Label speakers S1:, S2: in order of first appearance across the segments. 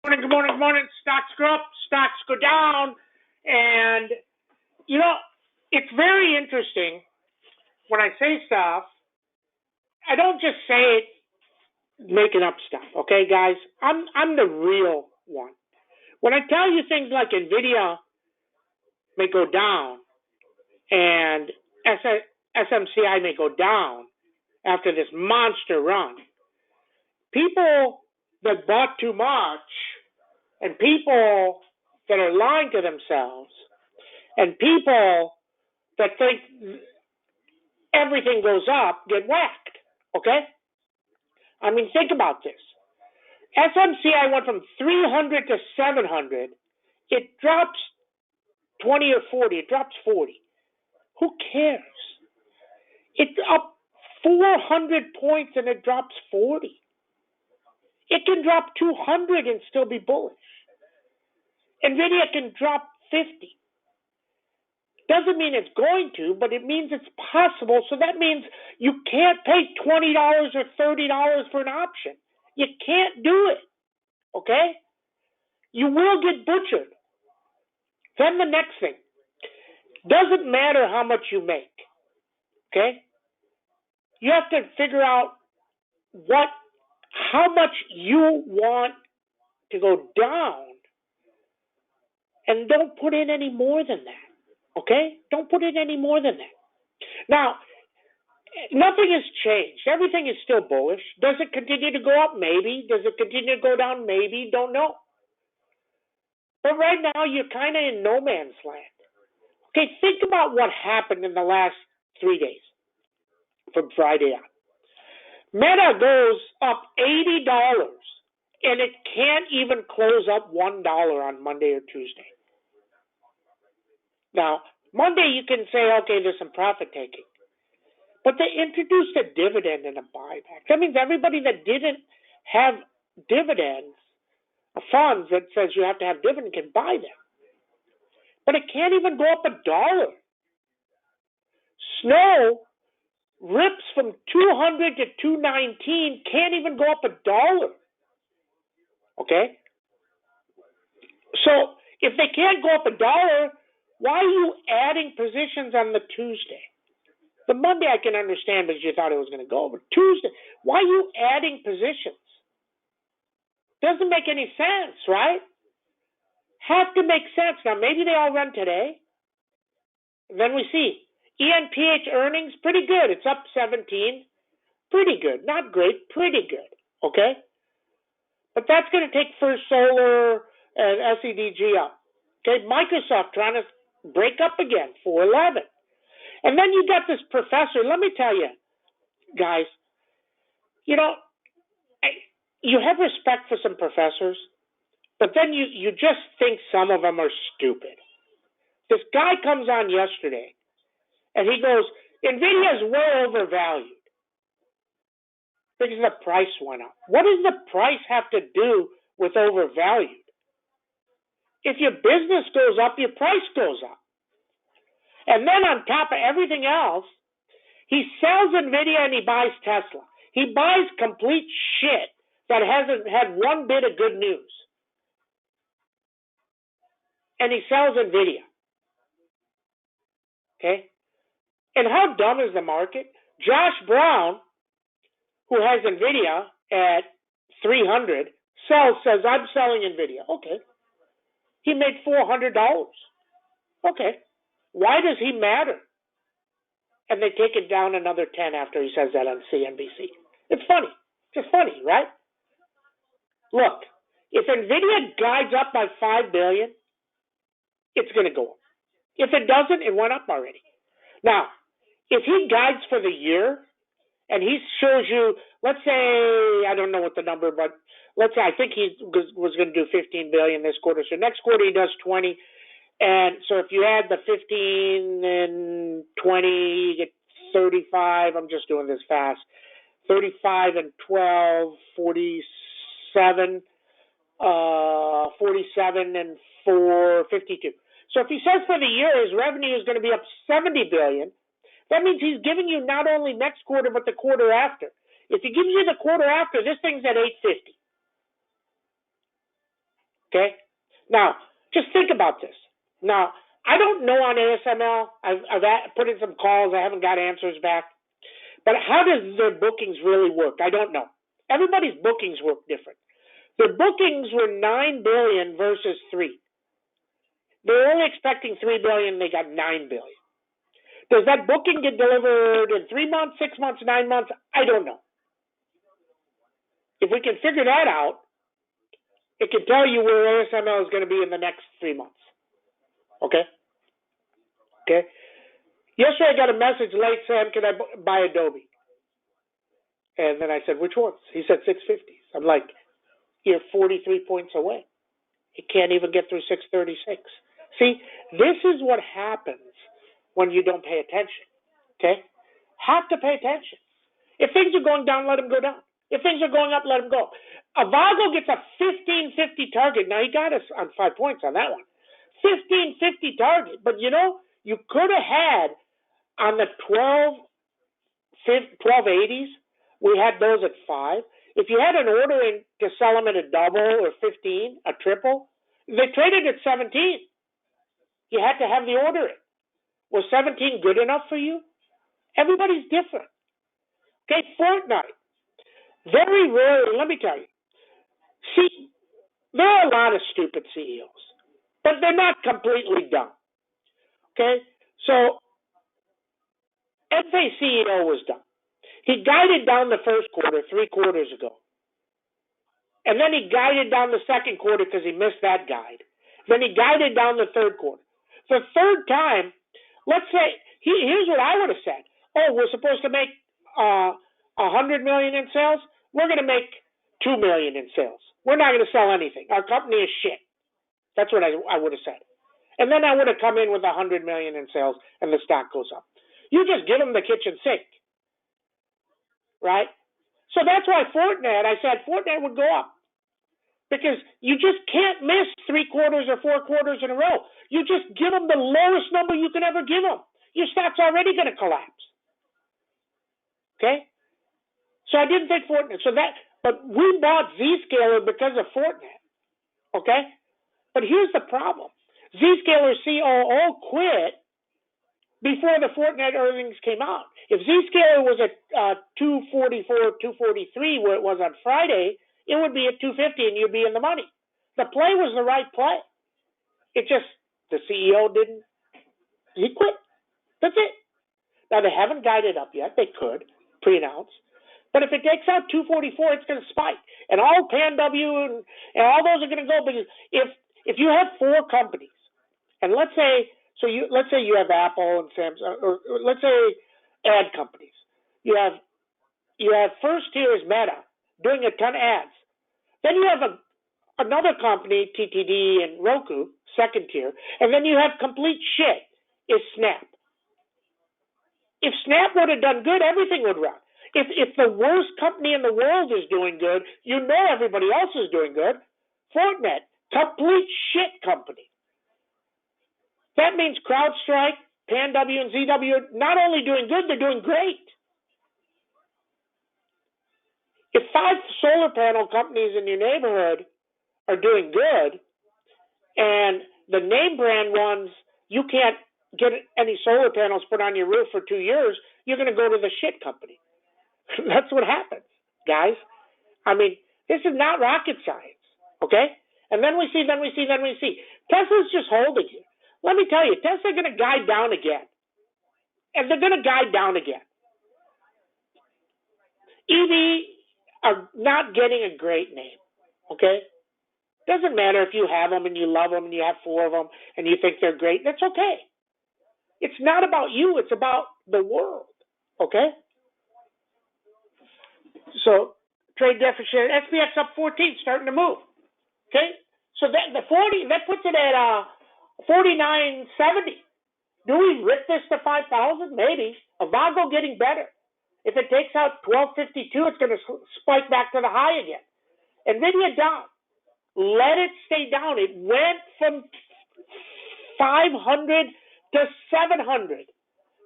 S1: Good morning, good morning. Stocks go up, stocks go down. And, it's very interesting when I say stuff, I don't just say it making up stuff, okay, guys? I'm the real one. When I tell you things like NVIDIA may go down and SMCI may go down after this monster run, people that bought too much and people that are lying to themselves and people that think everything goes up get whacked, okay? I mean, think about this. SMCI went from 300 to 700. It drops 20 or 40. It drops 40. Who cares? It's up 400 points and it drops 40. It can drop 200 and still be bullish. NVIDIA can drop 50. Doesn't mean it's going to, but it means it's possible. So that means you can't pay $20 or $30 for an option. You can't do it, okay? You will get butchered. Then the next thing, doesn't matter how much you make, okay? You have to figure out how much you want to go down, and don't put in any more than that, okay? Don't put in any more than that. Now, nothing has changed. Everything is still bullish. Does it continue to go up? Maybe. Does it continue to go down? Maybe. Don't know. But right now, you're kind of in no man's land. Okay, think about what happened in the last 3 days from Friday on. Meta goes up $80, and it can't even close up $1 on Monday or Tuesday. Now, Monday you can say, okay, there's some profit taking. But they introduced a dividend and a buyback. That means everybody that didn't have dividends, funds that says you have to have dividend, can buy them. But it can't even go up $1. Snow rips from 200 to 219, can't even go up $1. Okay? So if they can't go up $1, why are you adding positions on the Tuesday? The Monday I can understand because you thought it was going to go, but Tuesday, why are you adding positions? Doesn't make any sense, right? Have to make sense. Now, maybe they all run today. Then we see. ENPH earnings, pretty good. It's up 17. Pretty good. Not great, pretty good. Okay? But that's going to take First Solar and SEDG up. Okay? Microsoft trying to break up again, 411. And then you got this professor. Let me tell you, guys, you have respect for some professors, but then you just think some of them are stupid. This guy comes on yesterday, and he goes, NVIDIA is way overvalued because the price went up. What does the price have to do with overvalued? If your business goes up, your price goes up. And then on top of everything else, he sells NVIDIA and he buys Tesla. He buys complete shit that hasn't had one bit of good news. And he sells NVIDIA. Okay? And how dumb is the market? Josh Brown, who has NVIDIA at 300, says, I'm selling NVIDIA. Okay. He made $400. Okay. Why does he matter? And they take it down another 10 after he says that on CNBC. It's funny. Just funny, right? Look, if NVIDIA guides up by $5 billion, it's going to go up. If it doesn't, it went up already. Now, if he guides for the year and he shows you, let's say, I don't know what the number, but let's say I think he was going to do $15 billion this quarter. So next quarter he does 20. And so if you add the 15 and 20, you get 35. I'm just doing this fast. 35 and 12, 47. 47 and 4, 52. So if he says for the year his revenue is going to be up $70 billion, that means he's giving you not only next quarter but the quarter after. If he gives you the quarter after, this thing's at $850. Okay? Now, just think about this. Now, I don't know on ASML. I've put in some calls. I haven't got answers back. But how does their bookings really work? I don't know. Everybody's bookings work different. Their bookings were $9 billion versus $3 billion. They were only expecting $3 billion. They got $9 billion. Does that booking get delivered in 3 months, 6 months, 9 months? I don't know. If we can figure that out, it can tell you where ASML is going to be in the next 3 months. Okay? Okay? Yesterday I got a message late saying, can I buy Adobe? And then I said, which ones? He said 650s. I'm like, you're 43 points away. It can't even get through 636. See, this is what happens when you don't pay attention. Okay? Have to pay attention. If things are going down, let them go down. If things are going up, let them go. Avago gets a 1550 target. Now, he got us on 5 points on that one. 1550 target. But, you know, you could have had on the 1280s, we had those at 5. If you had an order in to sell them at a double or 15, a triple, they traded at 17. You had to have the order in. Was 17 good enough for you? Everybody's different. Okay, Fortnite. Very rarely, let me tell you. See, there are a lot of stupid CEOs, but they're not completely dumb. Okay, so FA CEO was dumb. He guided down the first quarter 3 quarters ago. And then he guided down the second quarter because he missed that guide. Then he guided down the third quarter. The third time, let's say, here's what I would have said. Oh, we're supposed to make $100 million in sales. We're going to make $2 million in sales. We're not going to sell anything. Our company is shit. That's what I would have said. And then I would have come in with $100 million in sales and the stock goes up. You just give them the kitchen sink. Right? So that's why I said Fortnite would go up. Because you just can't miss 3 quarters or 4 quarters in a row. You just give them the lowest number you can ever give them. Your stock's already going to collapse. Okay? So I didn't think Fortnite. But we bought Zscaler because of Fortnite. Okay? But here's the problem. Zscaler's COO quit before the Fortnite earnings came out. If Zscaler was at 244, 243 where it was on Friday, it would be at 250 and you'd be in the money. The play was the right play. It just, the CEO didn't, he quit. That's it. Now, they haven't guided up yet. They could pre-announce. But if it takes out 244, it's going to spike. And all PanW and all those are going to go because if you have 4 companies, and let's say you have Apple and Samsung, or let's say ad companies. You have first tier is Meta doing a ton of ads. Then you have another company, TTD and Roku, second tier, and then you have complete shit is Snap. If Snap would have done good, everything would run. If the worst company in the world is doing good, you know everybody else is doing good. Fortnite, complete shit company. That means CrowdStrike, PanW, and ZW are not only doing good, they're doing great. If 5 solar panel companies in your neighborhood are doing good, and the name brand ones, you can't get any solar panels put on your roof for 2 years, you're going to go to the shit company. That's what happens, guys. I mean, this is not rocket science, okay? And then we see. Tesla's just holding you. Let me tell you, Tesla's going to guide down again. And they're going to guide down again. EV are not getting a great name, okay? Doesn't matter if you have them and you love them and you have 4 of them and you think they're great. That's okay. It's not about you. It's about the world, okay? So trade deficit, SPX up 14, starting to move, okay? So that puts it at 49.70. Do we rip this to 5,000? Maybe. Avago getting better. If it takes out 1252, it's going to spike back to the high again. NVIDIA down. Let it stay down. It went from 500 to 700.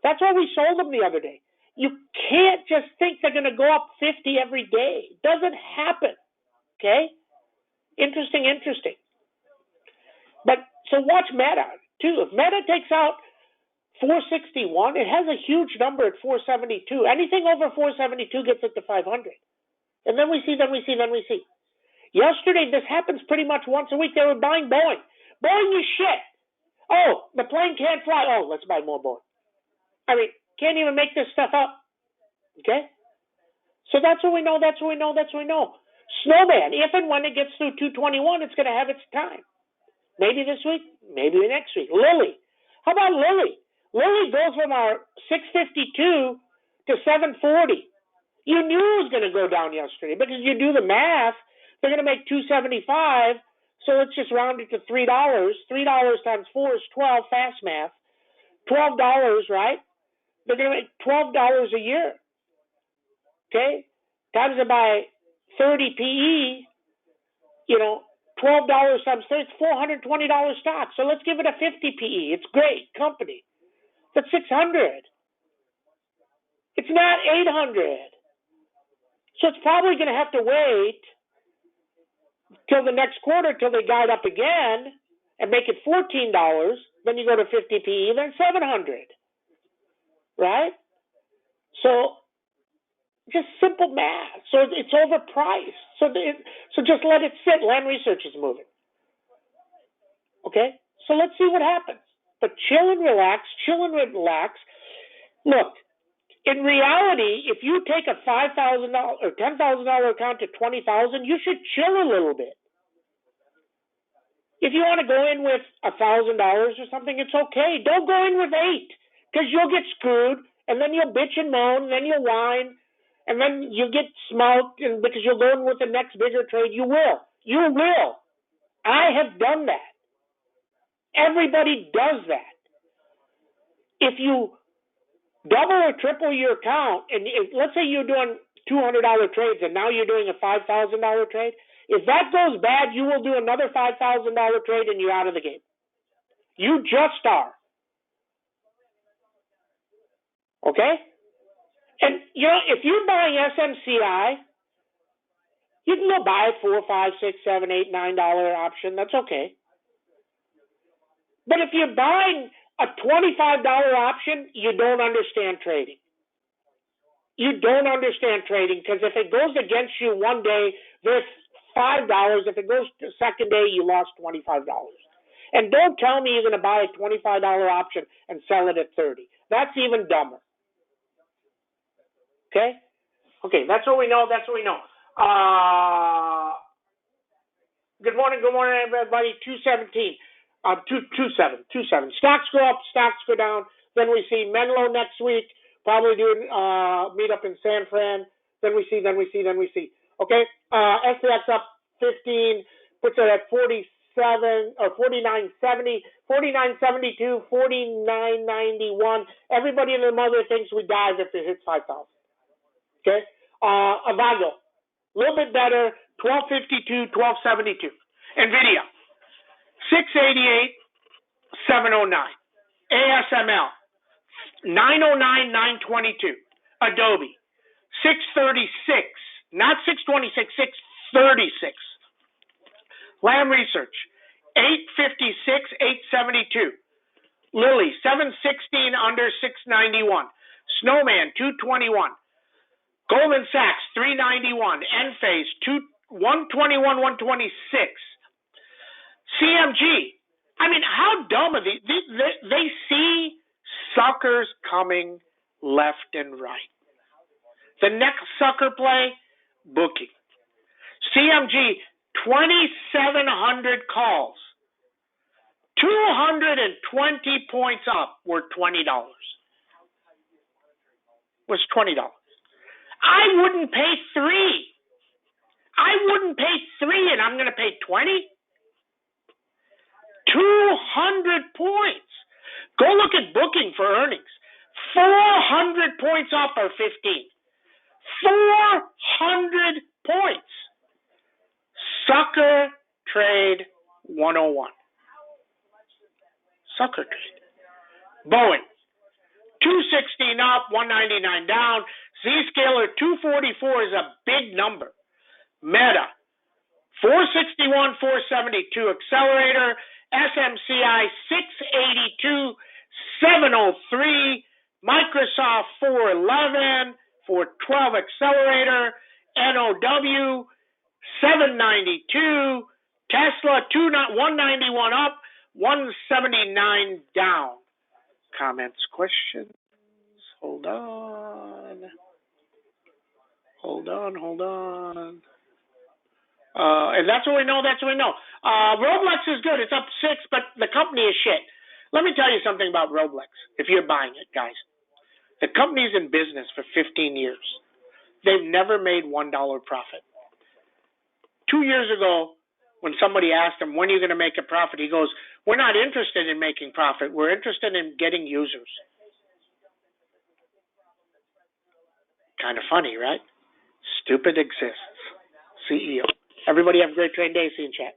S1: That's why we sold them the other day. You can't just think they're going to go up 50 every day. It doesn't happen. Okay? Interesting. But so watch Meta too. If Meta takes out 461, it has a huge number at 472. Anything over 472 gets it to 500. And then we see. Yesterday, this happens pretty much once a week. They were buying Boeing. Boeing is shit. Oh, the plane can't fly. Oh, let's buy more Boeing. I mean, can't even make this stuff up. Okay? So that's what we know. Snowman, if and when it gets through 221, it's going to have its time. Maybe this week, maybe next week. Lilly. How about Lilly? Lilly goes from our 652 to 740. You knew it was going to go down yesterday because you do the math. They're going to make 275, so let's just round it to $3. $3 times 4 is 12, fast math. $12, right? They're going to make $12 a year. Okay? Times it by 30 PE, $12 times 30, it's $420 stock. So let's give it a 50 PE. It's great company. That's 600. It's not 800. So it's probably going to have to wait till the next quarter till they guide up again and make it $14. Then you go to 50 PE, then 700. Right? So just simple math. So it's overpriced. So just let it sit. Land Research is moving. Okay? So let's see what happens. But chill and relax. Look, in reality, if you take a $5,000 or $10,000 account to $20,000, you should chill a little bit. If you want to go in with $1,000 or something, it's okay. Don't go in with $8 because you'll get screwed, and then you'll bitch and moan, and then you'll whine, and then you'll get smoked, and because you're going with the next bigger trade. You will. I have done that. Everybody does that. If you double or triple your account, and let's say you're doing $200 trades, and now you're doing a $5,000 trade. If that goes bad, you will do another $5,000 trade, and you're out of the game. You just are. Okay? And, if you're buying SMCI, you can go buy it $4, $5, $6, $7, $8, $9 option. That's okay. But if you're buying a $25 option, you don't understand trading. You don't understand trading because if it goes against you one day, there's $5. If it goes to the second day, you lost $25. And don't tell me you're going to buy a $25 option and sell it at $30. That's even dumber. Okay? Okay, that's what we know. Good morning, everybody. 217. 227. Stocks go up, stocks go down. Then we see Menlo next week, probably doing meet up in San Fran. Then we see. Okay, SPX up 15, puts it at 47 or 49.70, 49.72, 49.91. Everybody in the mother thinks we dive if it hits 5,000. Okay, Avago, a little bit better, 12.52, 12.72. Nvidia, 688, 709. ASML, 909, 922. Adobe, 636, not 626, 636. Lam Research, 856, 872. Lilly, 716 under 691. Snowman, 221. Goldman Sachs, 391. Enphase, 121, 126. CMG. I mean, how dumb are they? They see suckers coming left and right. The next sucker play, booking. CMG, 2,700 calls. 220 points up were $20. Was $20. I wouldn't pay $3. And I'm going to pay 20? 200 points. Go look at booking for earnings. 400 points up or 15. 400 points. Sucker Trade 101. Sucker Trade. Boeing, 216 up, 199 down. Zscaler, 244 is a big number. Meta, 461, 472. Accelerator, SMCI 682,703, Microsoft 411, 412 Accelerator, NOW 792, Tesla 191 up, 179 down. Comments, questions? Hold on. And that's what we know. Roblox is good. It's up 6, but the company is shit. Let me tell you something about Roblox, if you're buying it, guys. The company's in business for 15 years. They've never made $1 profit. 2 years ago, when somebody asked him, when are you going to make a profit? He goes, we're not interested in making profit. We're interested in getting users. Kind of funny, right? Stupid exists. CEO. Everybody have a great trading day. See you in chat.